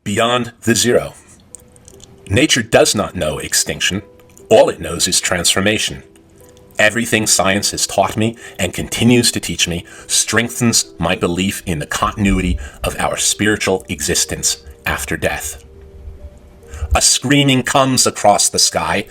Beyond the zero. Nature does not know extinction. All it knows is transformation. Everything science has taught me and continues to teach me strengthens my belief in the continuity of our spiritual existence after death. A screaming comes across the sky.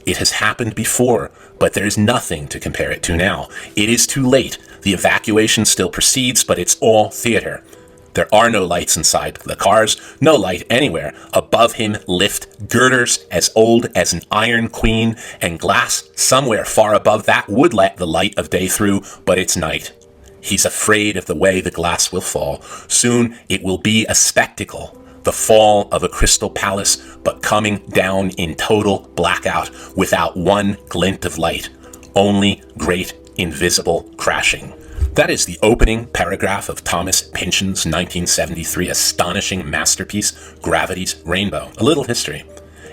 It has happened before, but there is nothing to compare it to now. It is too late. The evacuation still proceeds, but it's all theater. There are no lights inside the cars, no light anywhere. Above him lift girders as old as an iron queen, and glass somewhere far above that would let the light of day through, but it's night. He's afraid of the way the glass will fall. Soon it will be a spectacle, the fall of a crystal palace, but coming down in total blackout without one glint of light, only great invisible crashing. That is the opening paragraph of Thomas Pynchon's 1973 astonishing masterpiece, Gravity's Rainbow. A little history.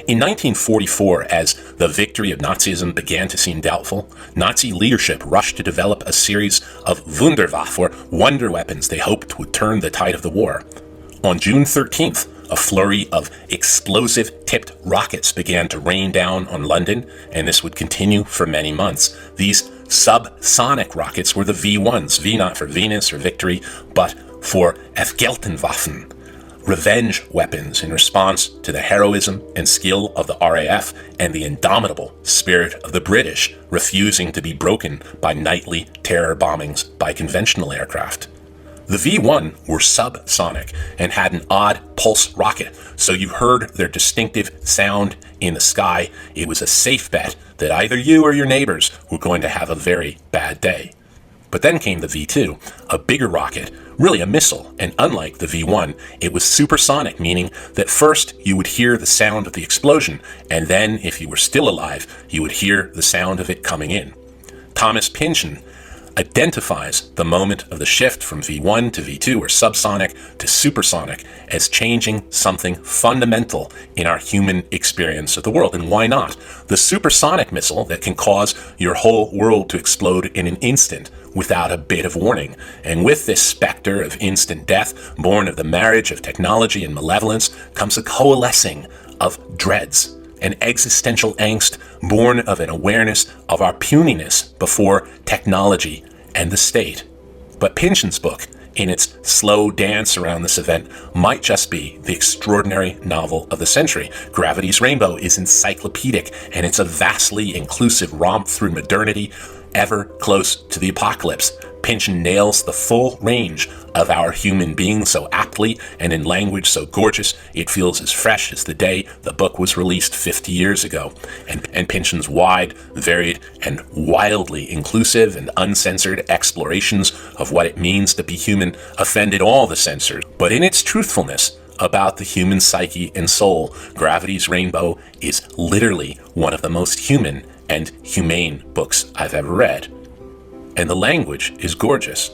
In 1944, as the victory of Nazism began to seem doubtful, Nazi leadership rushed to develop a series of Wunderwaffe, or wonder weapons they hoped would turn the tide of the war. On June 13th, a flurry of explosive-tipped rockets began to rain down on London, and this would continue for many months. These subsonic rockets were the V1s, V not for Venus or victory, but for Aufgeltenwaffen, revenge weapons in response to the heroism and skill of the RAF and the indomitable spirit of the British, refusing to be broken by nightly terror bombings by conventional aircraft. The V1 were subsonic and had an odd pulse rocket, so you heard their distinctive sound in the sky. It was a safe bet that either you or your neighbors were going to have a very bad day. But then came the V2, a bigger rocket, really a missile, and unlike the V1, it was supersonic, meaning that first you would hear the sound of the explosion, and then, if you were still alive, you would hear the sound of it coming in. Thomas Pynchon identifies the moment of the shift from V1 to V2 or subsonic to supersonic as changing something fundamental in our human experience of the world. And why not? The supersonic missile that can cause your whole world to explode in an instant without a bit of warning. And with this specter of instant death, born of the marriage of technology and malevolence, comes a coalescing of dreads, an existential angst born of an awareness of our puniness before technology and the state. But Pynchon's book, in its slow dance around this event, might just be the extraordinary novel of the century. Gravity's Rainbow is encyclopedic, and it's a vastly inclusive romp through modernity, ever close to the apocalypse. Pynchon nails the full range of our human being so aptly and in language so gorgeous it feels as fresh as the day the book was released 50 years ago. And Pynchon's wide, varied, and wildly inclusive and uncensored explorations of what it means to be human offended all the censors. But in its truthfulness about the human psyche and soul, Gravity's Rainbow is literally one of the most human and humane books I've ever read. And the language is gorgeous.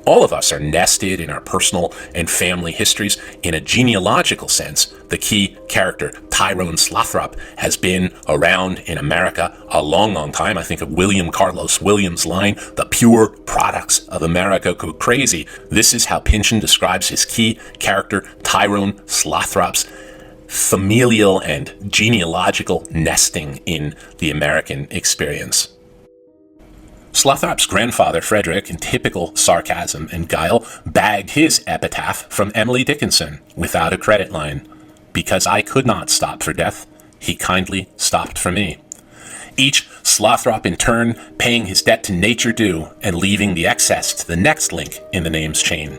All of us are nested in our personal and family histories. In a genealogical sense, the key character, Tyrone Slothrop, has been around in America a long, long time. I think of William Carlos Williams' line, "The pure products of America go crazy." This is how Pynchon describes his key character, Tyrone Slothrop's familial and genealogical nesting in the American experience. Slothrop's grandfather, Frederick, in typical sarcasm and guile, bagged his epitaph from Emily Dickinson without a credit line. "Because I could not stop for death, he kindly stopped for me." Each Slothrop in turn paying his debt to nature due and leaving the excess to the next link in the name's chain.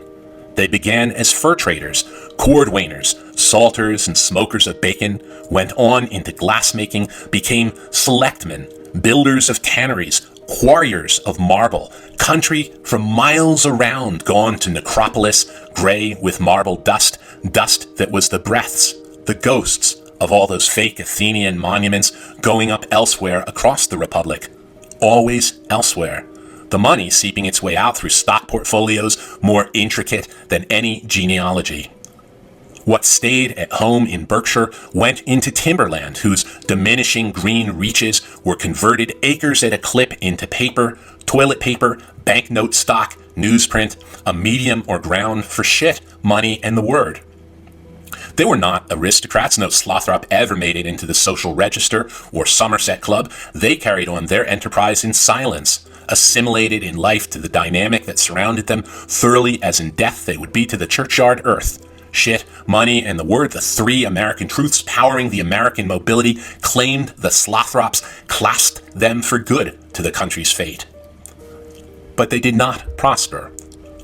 They began as fur traders, cordwainers, salters and smokers of bacon, went on into glassmaking, became selectmen, builders of tanneries, quarriers of marble, country from miles around gone to necropolis, gray with marble dust, dust that was the breaths, the ghosts of all those fake Athenian monuments going up elsewhere across the Republic. Always elsewhere. The money seeping its way out through stock portfolios more intricate than any genealogy. What stayed at home in Berkshire went into timberland, whose diminishing green reaches were converted acres at a clip into paper, toilet paper, banknote stock, newsprint, a medium or ground for shit, money, and the word. They were not aristocrats. No Slothrop ever made it into the social register or Somerset Club. They carried on their enterprise in silence, assimilated in life to the dynamic that surrounded them, thoroughly as in death they would be to the churchyard earth. Shit, money, and the word, the three American truths powering the American mobility, claimed the Slothrops, clasped them for good to the country's fate. But they did not prosper.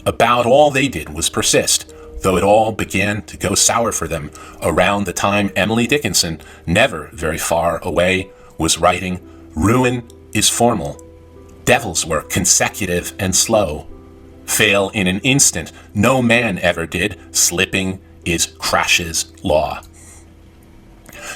About all they did was persist, though it all began to go sour for them around the time Emily Dickinson, never very far away, was writing, "Ruin is formal. Devil's work consecutive and slow. Fail in an instant, no man ever did. Slipping is crash's law."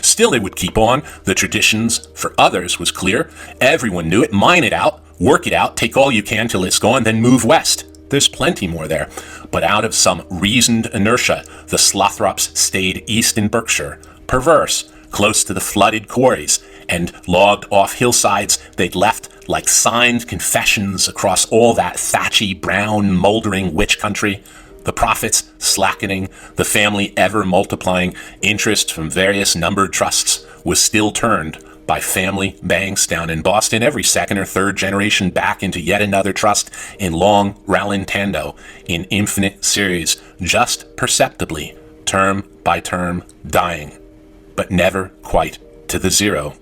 Still they would keep on. The traditions for others was clear. Everyone knew it. Mine it out, work it out, take all you can till it's gone, then move west. There's plenty more there. But out of some reasoned inertia, the Slothrops stayed east in Berkshire, perverse, close to the flooded quarries, and logged off hillsides they'd left like signed confessions across all that thatchy, brown, moldering witch country. The profits slackening, the family ever multiplying, interest from various numbered trusts was still turned by family banks down in Boston, every second or third generation back into yet another trust in long rallentando, in infinite series, just perceptibly, term by term, dying, but never quite to the zero.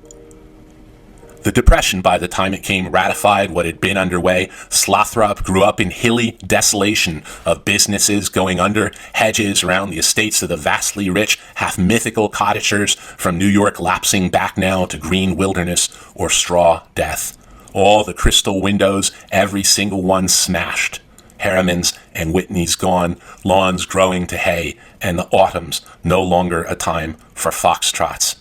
The Depression, by the time it came, ratified what had been underway. Slothrop grew up in hilly desolation of businesses going under, hedges around the estates of the vastly rich, half-mythical cottagers from New York lapsing back now to green wilderness or straw death. All the crystal windows, every single one smashed. Harriman's and Whitney's gone, lawns growing to hay, and the autumns no longer a time for foxtrots.